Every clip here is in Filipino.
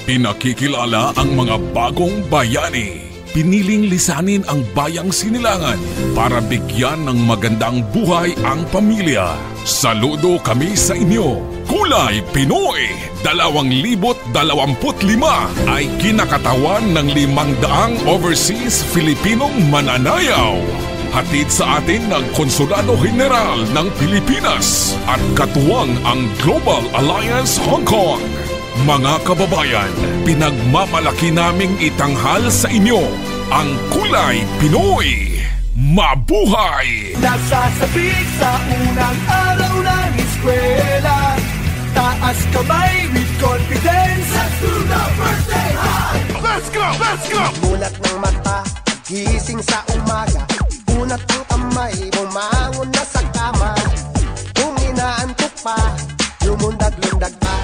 Pinakikilala ang mga bagong bayani. Piniling lisanin ang bayang Sinilangan para bigyan ng magandang buhay ang pamilya. Saludo kami sa inyo. Kulay Pinoy 2025 ay kinakatawan ng 500 overseas Filipinong mananayaw. Hatid sa atin ng Konsulado General ng Pilipinas at katuwang ang Global Alliance Hong Kong. Mga kababayan, pinagmamalaki naming itanghal sa inyo ang Kulay Pinoy. Mabuhay! Nasasabik sa unang araw ng eskwela, taas kamay with confidence. Let's do the birthday high! Let's go! Let's go! Mulat ng mata, gising sa umaga, unat ng kamay, bumangon na sa kama. Kung inaantok pa, lumundag-lundag pa.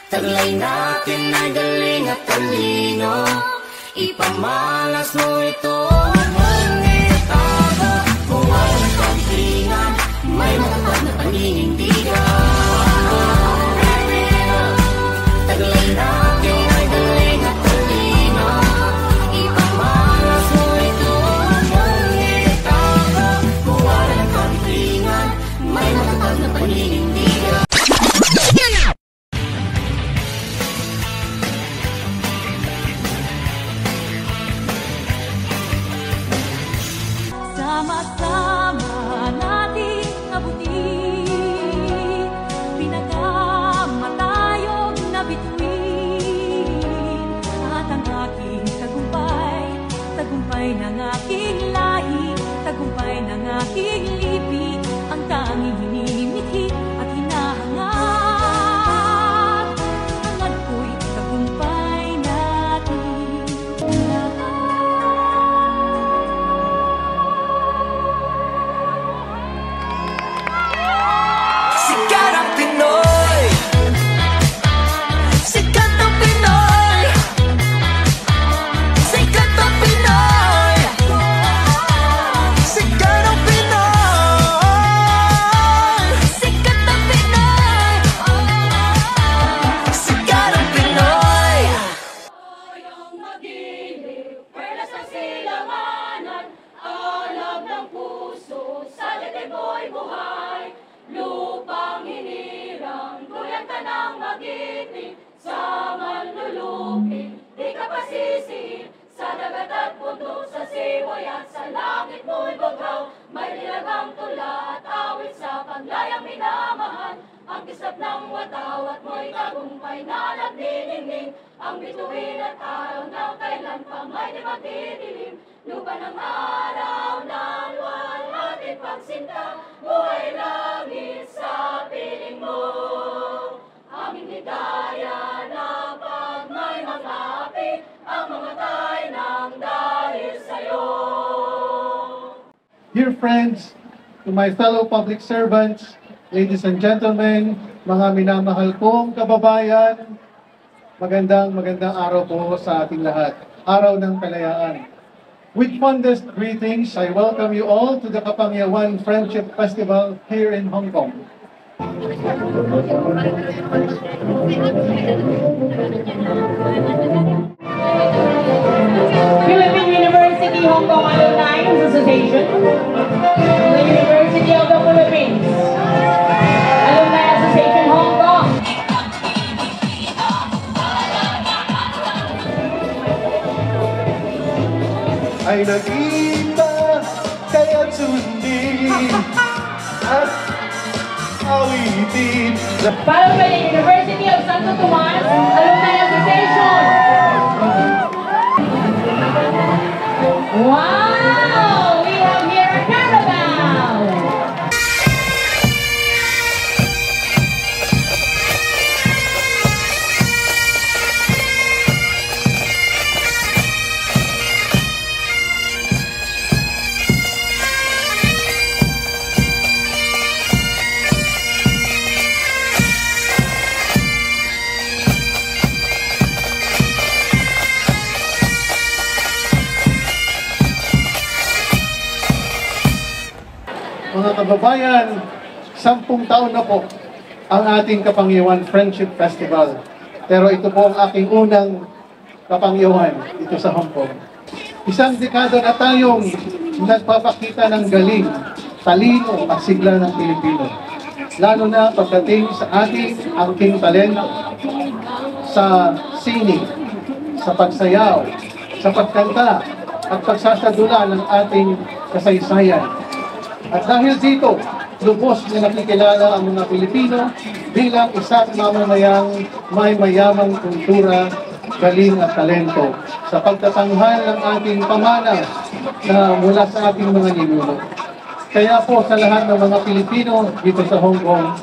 Taglay natin ay galing at talino, ipamalas mo ito. Mangyay tago, kung walang pangkingan, may matapad na paninindigan. Taglay natin ay galing at talino, ipamalas mo ito. Tagumpay ng aking lahi, tagumpay ng aking lipi, ang tanging hinimithi at hinahangad. Hangad ko'y tagumpay natin lahat. Sikat ang Pinoy! Sikat ang Pinoy! Sikat ang Pinoy! Sikat ang Pinoy! Sikat ang Pinoy! Sikat ang Pinoy! Tayong mag-ibig, pwela sa silanganan, alab ng puso, sa mo'y buhay. Lupang hinirang, kuyan ka ng magiting, sa manlulupin, di ka pasisihin. Sa dagat at bundok, sa siway at sa langit mo'y bagaw, may nilagang tula at awit sa paglayang minamahal. Ang kislap ng watawat mo'y tagumpay na nagdiningning, ang bituin at araw na kailan pa may di magdidilim. Lupa ng araw ng walhating pagsinta, buhay langit sa piling mo. Aming ligaya na pag may mga api, ang mga tay ng dahil sa'yo. Dear friends, to my fellow public servants, ladies and gentlemen, mga minamahal kong kababayan, magandang araw po sa ating lahat. Araw ng Kalayaan. With fondest greetings, I welcome you all to the Kapangyawan Friendship Festival here in Hong Kong. Philippine University Hong Kong Alumni Association, the University of the Philippines, Alumni Association Hong Kong. Ay nag-iba kaya't sundin at awitin. Followed by the University of Santo Tomas Alumni Association. Wow! We have here a carnival! Mga kababayan, 10 taon na po ang ating Kapangyawan Friendship Festival. Pero ito po ang aking unang kapangyawan dito sa Hong Kong. Isang dekada na tayong nagpapakita ng galing, talino at sigla ng Pilipino. Lalo na pagdating sa ating angking talento sa sining, sa pagsayaw, sa pagkanta at pagsasadula ng ating kasaysayan. At dahil dito, lubos na nakikilala ang mga Pilipino bilang isang mamamayang may mayamang kultura, galing at talento sa pagtatanghal ng ating pamana na mula sa ating mga ninuno. Kaya po sa lahat ng mga Pilipino dito sa Hong Kong,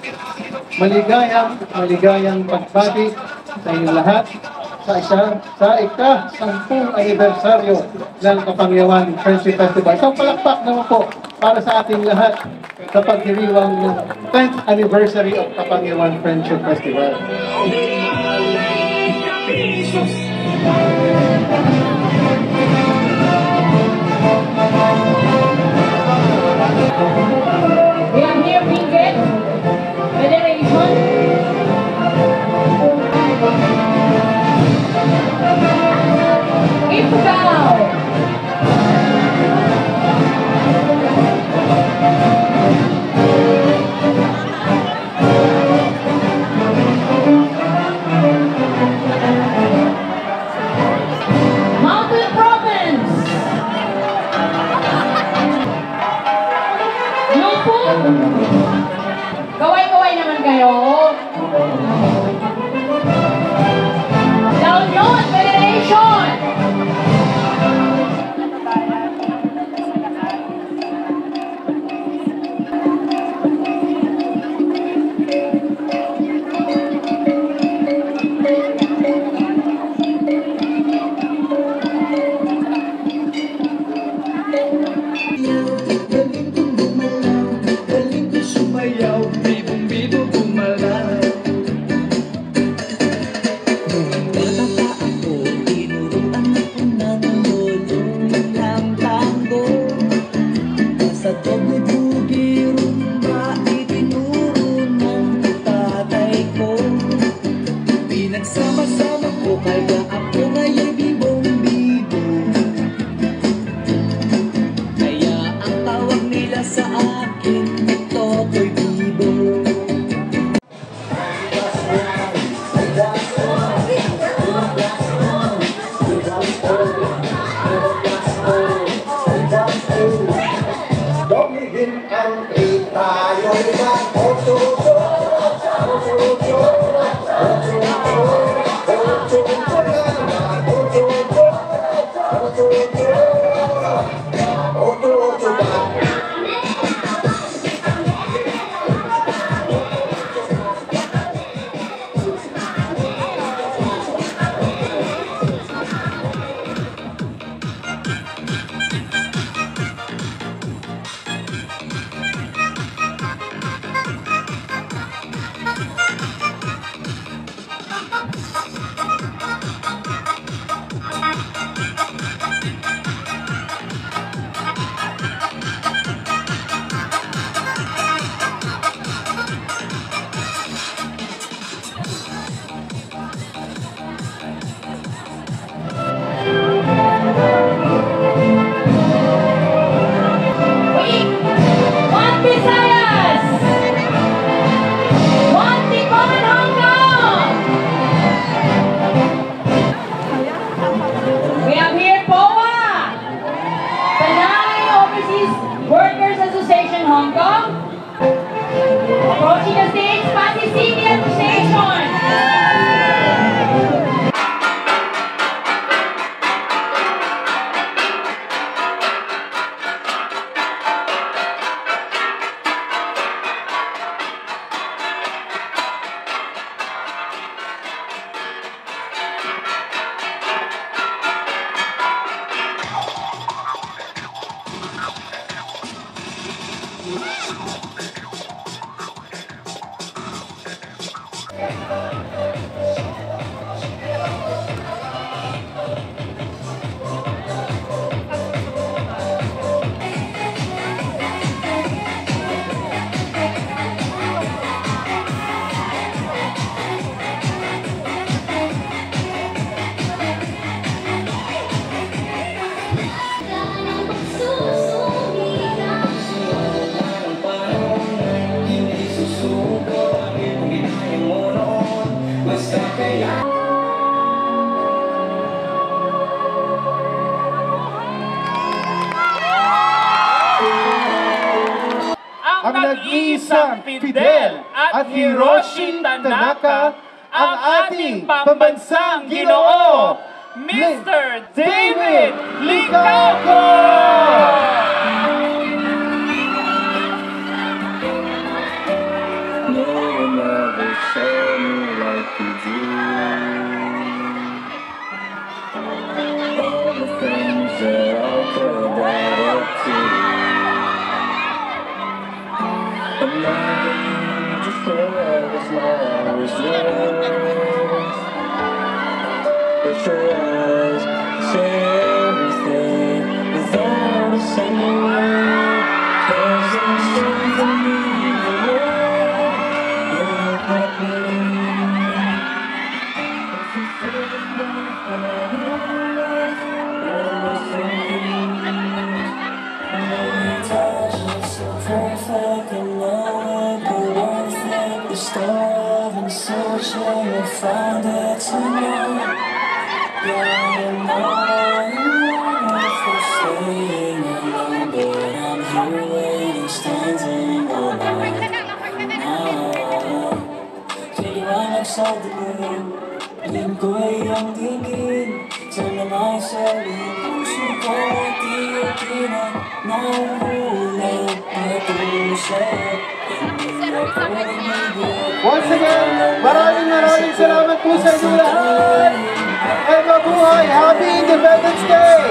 maligayang pagbati sa inyong lahat sa ika-10 anibersaryo ng Kapangyawan Friendship Festival. Isang palakpak naman po para sa ating lahat sa pagdiriwang ng 10th anniversary of Kapangyawan Friendship Festival. We have here Benguet Federation. Ifugao. Kaya ako ngaya'y bibong-bibo. Kaya ang tawag nila sa akin ay Totoy Bibo. Domigin ang tayo'y mag-otuto. Workers Association Hong Kong. Approaching the stage, Pasig City Association. Ang nag-iisang Fidel at Hiroshi Tanaka, ang ating pambansang ginoo, Mr. David Licauco! No one ever saw me like you do. All the things that I could add up to. And now you just forever as long as yours. But your eyes say everything without a single word. 'Cause there's something in the world you're not believing. If you feel the love and I realize everything. And when you touch me so perfect and know it be worth it. The stove and searching and find it tonight. Yeah, I know if we're staying alone, but I'm here waiting, standing all night. Kaya nagsabi piling ko ay ang tingin sa mga saling puso ko at tiyakin at nahuhulog patuloy sa'yo. Hindi ako umibig. Once again, maraming salamat po sa inyo lahat. Ay mabuhay! Happy Independence Day!